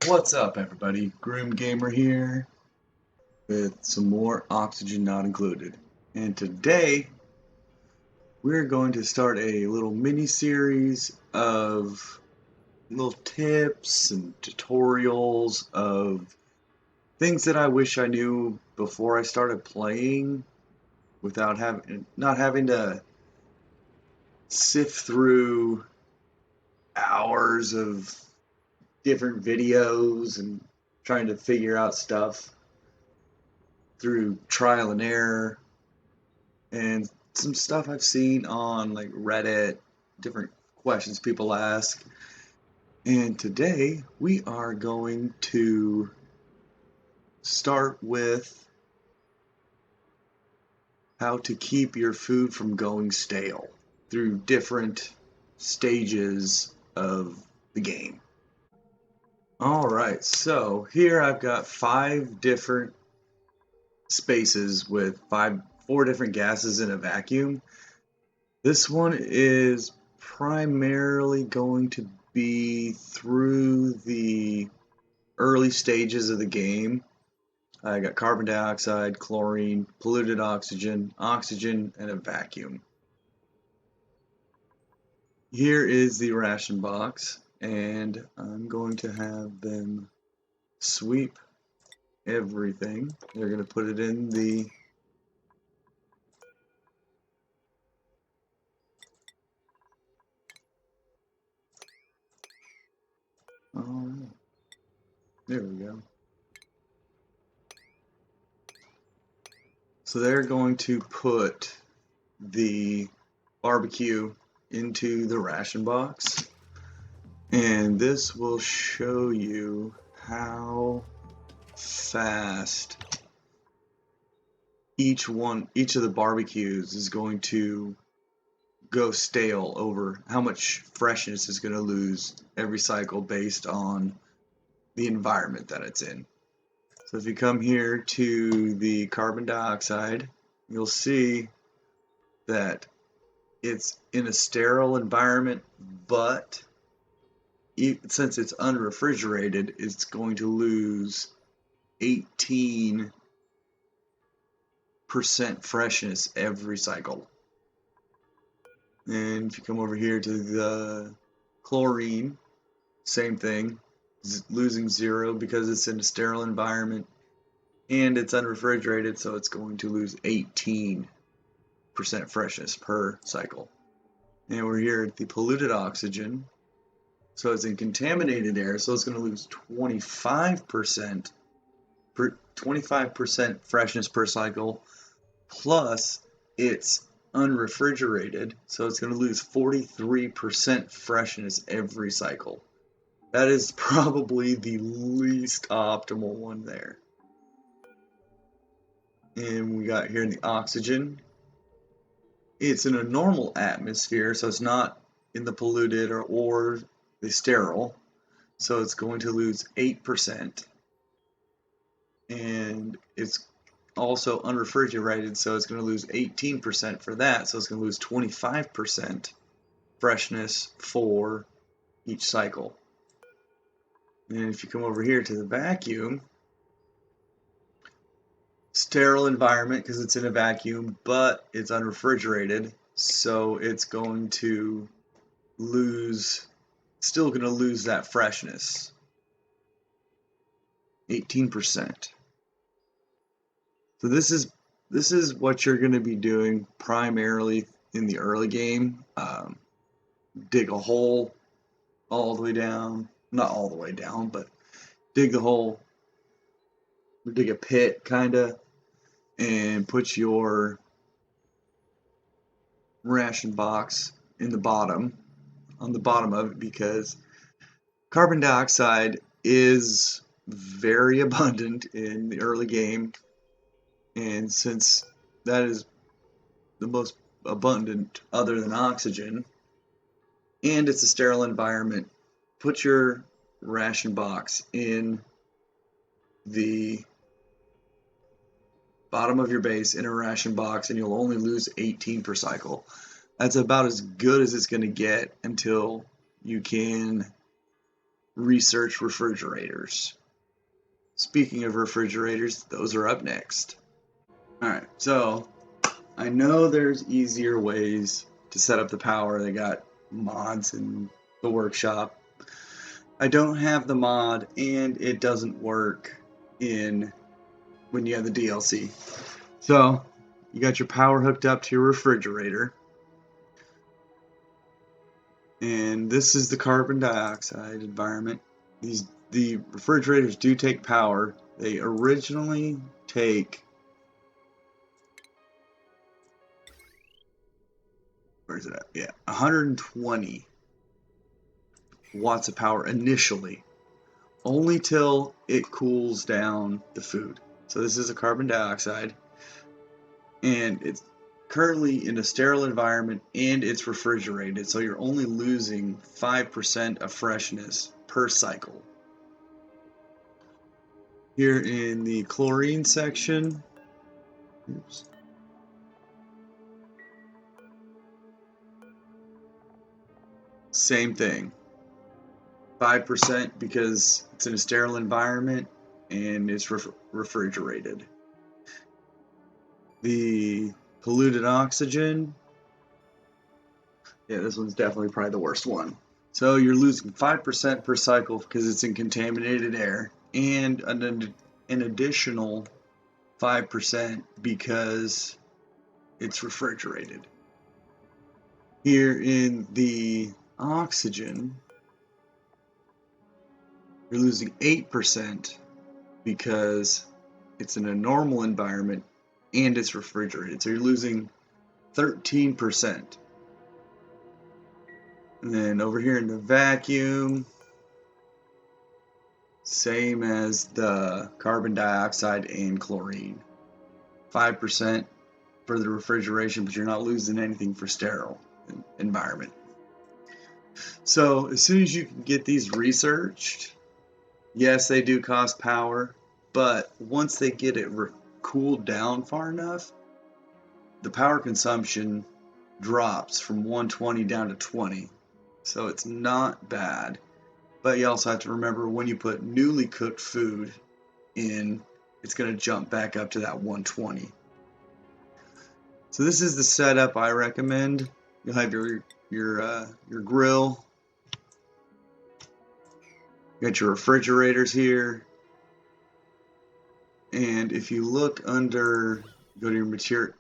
What's up, everybody? Grim Gamer here with some more Oxygen Not Included. And today we're going to start a little mini series of little tips and tutorials of things that I wish I knew before I started playing without having to sift through hours of different videos and trying to figure out stuff through trial and error and some stuff I've seen on like Reddit, different questions people ask. And today we are going to start with how to keep your food from going stale through different stages of the game. Alright, so here I've got 5 different spaces with 4 different gases in a vacuum. This one is primarily going to be through the early stages of the game. I got carbon dioxide, chlorine, polluted oxygen, oxygen, and a vacuum. Here is the ration box, and I'm going to have them sweep everything. They're going to put it in the there we go. So they're going to put the barbecue into the ration box, and this will show you how fast each of the barbecues is going to go stale, over how much freshness is going to lose every cycle based on the environment that it's in. So if you come here to the carbon dioxide, you'll see that it's in a sterile environment, but since it's unrefrigerated, it's going to lose 18% freshness every cycle. And if you come over here to the chlorine, same thing, losing 0 because it's in a sterile environment and it's unrefrigerated, so it's going to lose 18% freshness per cycle. And we're here at the polluted oxygen, so it's in contaminated air, so it's going to lose 25% freshness per cycle, plus it's unrefrigerated, so it's going to lose 43% freshness every cycle. That is probably the least optimal one there. And we got here in the oxygen. It's in a normal atmosphere, so it's not in the polluted or the sterile. So it's going to lose 8%. And it's also unrefrigerated, so it's going to lose 18% for that. So it's going to lose 25% freshness for each cycle. And if you come over here to the vacuum, sterile environment because it's in a vacuum, but it's unrefrigerated, so it's going to still going to lose that freshness, 18%. So this is what you're going to be doing primarily in the early game. Dig a hole all the way down, not all the way down, but dig the hole, dig a pit kind of, and put your ration box in the bottom, on the bottom of it, because carbon dioxide is very abundant in the early game, and since that is the most abundant other than oxygen, and it's a sterile environment, put your ration box in the bottom of your base in a ration box, and you'll only lose 18 per cycle. That's about as good as it's going to get until you can research refrigerators. Speaking of refrigerators, those are up next. Alright, so I know there's easier ways to set up the power. They got mods in the workshop. I don't have the mod, and it doesn't work when you have the DLC. So you got your power hooked up to your refrigerator, and this is the carbon dioxide environment. The refrigerators do take power. They originally take, where's it at? Yeah, 120 watts of power initially, only till it cools down the food. So this is a carbon dioxide, and it's currently in a sterile environment, and it's refrigerated, so you're only losing 5% of freshness per cycle. Here in the chlorine section, oops, same thing, 5% because it's in a sterile environment and it's refrigerated. The polluted oxygen, yeah, this one's definitely probably the worst one. So you're losing 5% per cycle because it's in contaminated air, and an additional 5% because it's refrigerated. Here in the oxygen, you're losing 8% because it's in a normal environment and it's refrigerated. So you're losing 13%. And then over here in the vacuum, same as the carbon dioxide and chlorine. 5% for the refrigeration, but you're not losing anything for sterile environment. So as soon as you can get these researched, yes, they do cost power, but once they get it cooled down far enough, the power consumption drops from 120 down to 20. So it's not bad. But you also have to remember when you put newly cooked food in, it's going to jump back up to that 120. So this is the setup I recommend. You'll have your grill. You got your refrigerators here. And if you look under, go to your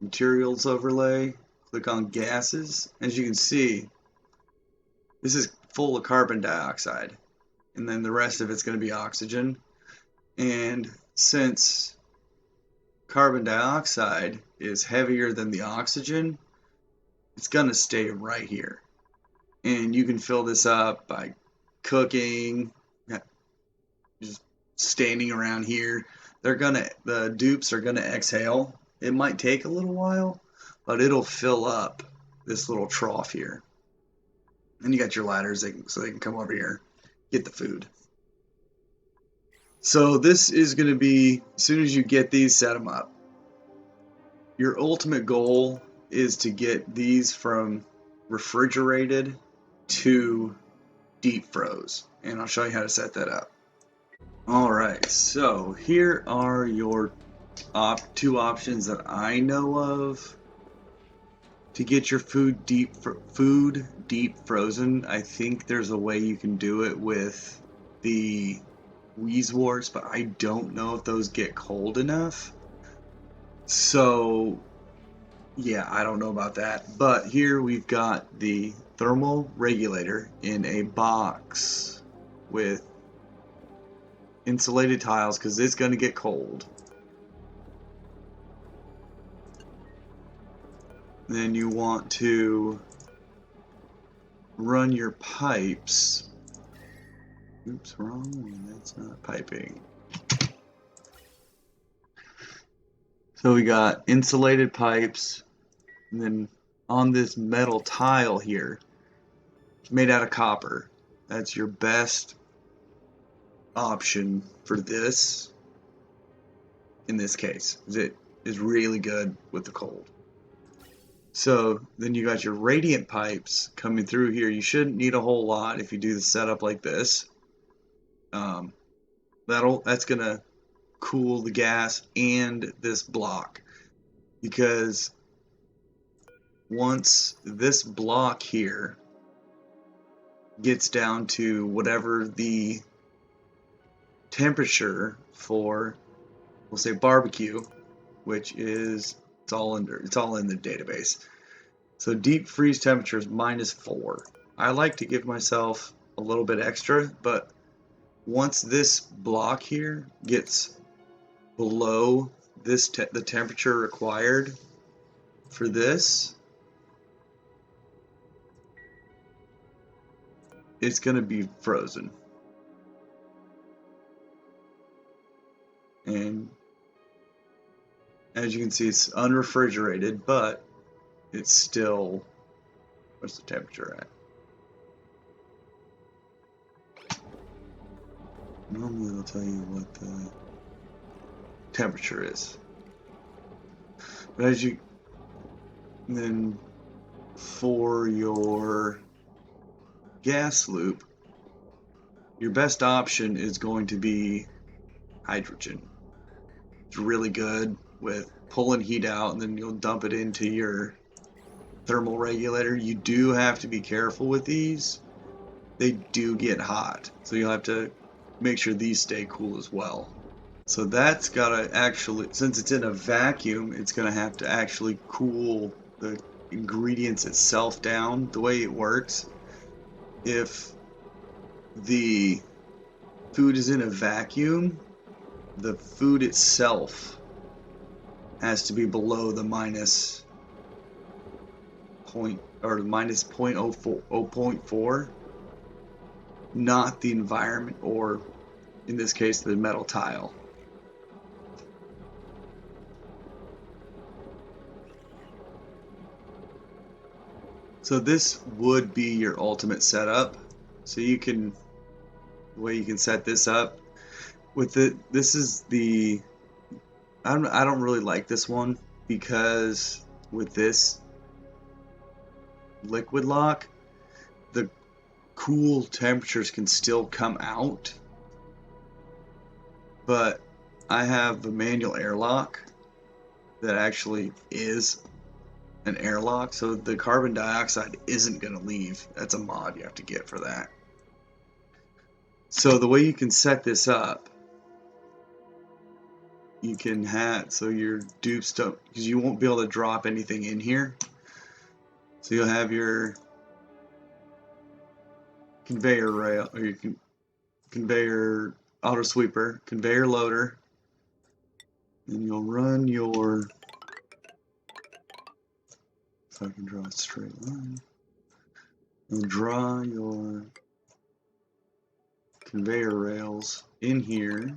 materials overlay, click on gases. As you can see, this is full of carbon dioxide, and then the rest of it's going to be oxygen. And since carbon dioxide is heavier than the oxygen, it's going to stay right here. And you can fill this up by cooking, just standing around here. The dupes are gonna exhale. It might take a little while, but it'll fill up this little trough here. And you got your ladders so they can come over here, get the food. So this is gonna be, as soon as you get these, set them up. Your ultimate goal is to get these from refrigerated to deep froze, and I'll show you how to set that up. Alright, so here are your two options that I know of to get your food deep frozen. I think there's a way you can do it with the Wheezeworts, but I don't know if those get cold enough. So yeah, I don't know about that. But here we've got the thermal regulator in a box with insulated tiles because it's going to get cold. Then you want to run your pipes. Oops, wrong one. That's not piping. So we got insulated pipes, and then on this metal tile here, it's made out of copper. That's your best option for this in this case. It is really good with the cold. So then you got your radiant pipes coming through here. You shouldn't need a whole lot if you do the setup like this. That's gonna cool the gas and this block, because once this block here gets down to whatever the temperature for, we'll say barbecue, which is it's all in the database. So deep freeze temperature is -4. I like to give myself a little bit extra, but once this block here gets below the temperature required for this, it's going to be frozen. And as you can see, it's unrefrigerated, but it's still, what's the temperature at? Normally it'll tell you what the temperature is. But as you, then for your gas loop, your best option is going to be hydrogen. It's really good with pulling heat out, and then you'll dump it into your thermal regulator. You do have to be careful with these. They do get hot, so you'll have to make sure these stay cool as well. So that's gotta actually, since it's in a vacuum, it's gonna have to actually cool the ingredients itself down. The way it works, if the food is in a vacuum, the food itself has to be below the minus point, or minus 0.04, not the environment, or in this case the metal tile. So this would be your ultimate setup. So you can, the way you can set this up with it, this is the, I don't really like this one, because with this liquid lock, the cool temperatures can still come out, but I have the manual airlock that actually is an airlock, so the carbon dioxide isn't going to leave. That's a mod you have to get for that. So the way you can set this up, you can have, so your dupes don't, because you won't be able to drop anything in here. So you'll have your conveyor rail, or your conveyor auto sweeper, conveyor loader, and you'll run your, if I can draw a straight line, you'll draw your conveyor rails in here.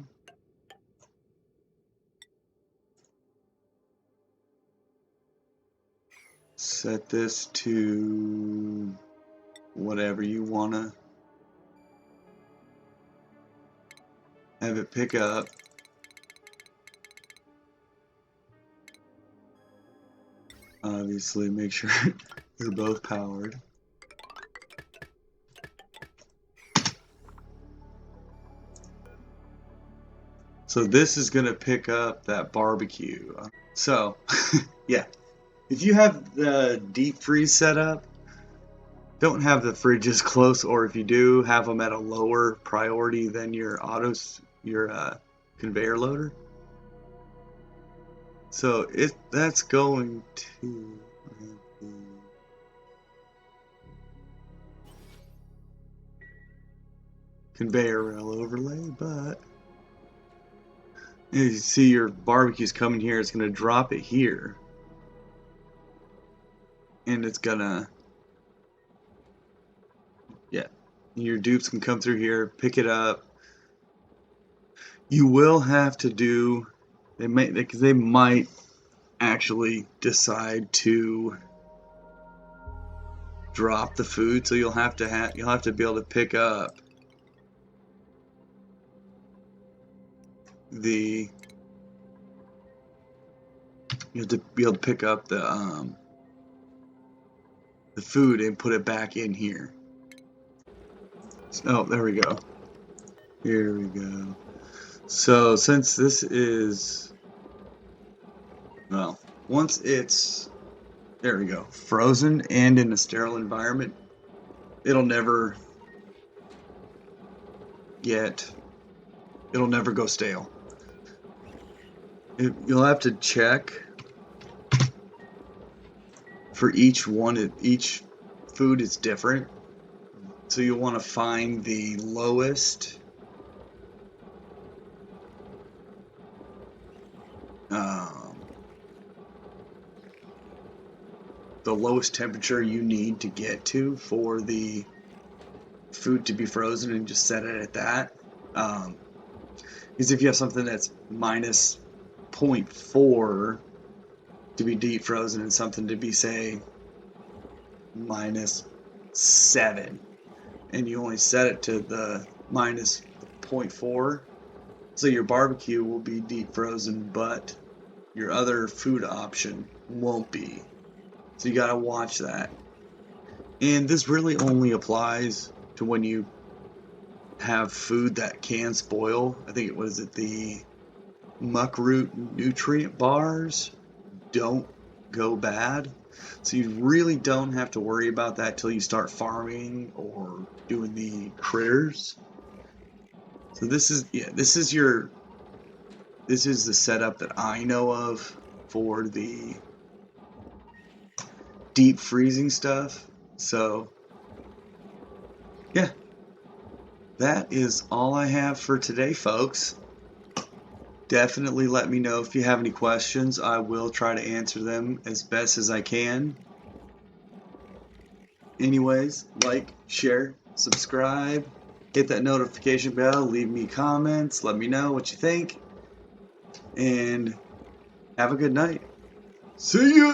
Set this to whatever you want to have it pick up. Obviously, make sure they're both powered. So this is going to pick up that barbecue. So, yeah. If you have the deep freeze set up, don't have the fridges close, or if you do, have them at a lower priority than your conveyor loader. So that's going to conveyor rail overlay, but you see your barbecue's coming here. It's going to drop it here, and it's gonna, yeah, your dupes can come through here, pick it up. You will have to do, they might actually decide to drop the food, so you'll have to be able to pick up the, you have to be able to pick up the the food and put it back in here. Oh, there we go. Here we go. So since this is, well, once it's, there we go, frozen and in a sterile environment, it'll never go stale. You'll have to check for each one. Each food is different, so you'll want to find the lowest temperature you need to get to for the food to be frozen, and just set it at that. Because if you have something that's minus 0.4 to be deep frozen and something to be, say, minus 7, and you only set it to the minus 0.4, so your barbecue will be deep frozen, but your other food option won't be. So you gotta watch that. And this really only applies to when you have food that can spoil. I think it was the Muckroot nutrient bars don't go bad. So you really don't have to worry about that till you start farming or doing the critters. So this is the setup that I know of for the deep freezing stuff. So yeah, that is all I have for today, folks. Definitely let me know if you have any questions. I will try to answer them as best as I can. Anyways, like, share, subscribe, hit that notification bell, leave me comments, let me know what you think, and have a good night. See ya!